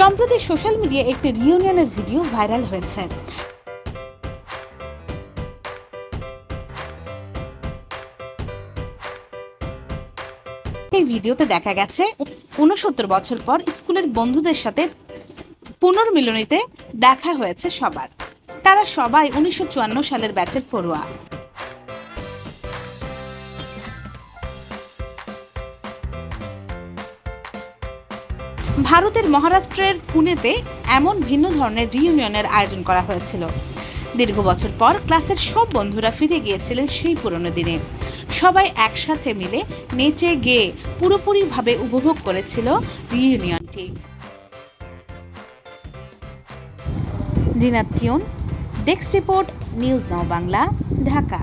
সম্প্রতি সোশ্যাল মিডিয়ায় একটি রিইউনিয়নের ভিডিও ভাইরাল হয়েছে। এই ভিডিওতে দেখা গেছে ৬৯ বছর পর স্কুলের বন্ধুদের সাথে পুনর্মিলনীতে দেখা হয়েছে সবার। তারা সবাই ১৯৫৪ সালের ব্যাচের পড়ুয়া। ভারতের মহারাষ্ট্রের পুনেতে এমন ভিন্ন ধরনের রিইউনিয়নের আয়োজন করা হয়েছিল। দীর্ঘ বছর পর ক্লাসের সব বন্ধুরা ফিরে গিয়েছিলেন সেই পুরনো দিনে। সবাই একসাথে মিলে নেচে গেয়ে পুরোপুরিভাবে উপভোগ করেছিল রিইউনিয়নটি। জিনাত টিউন, desk report, news now Bangla, Dhaka.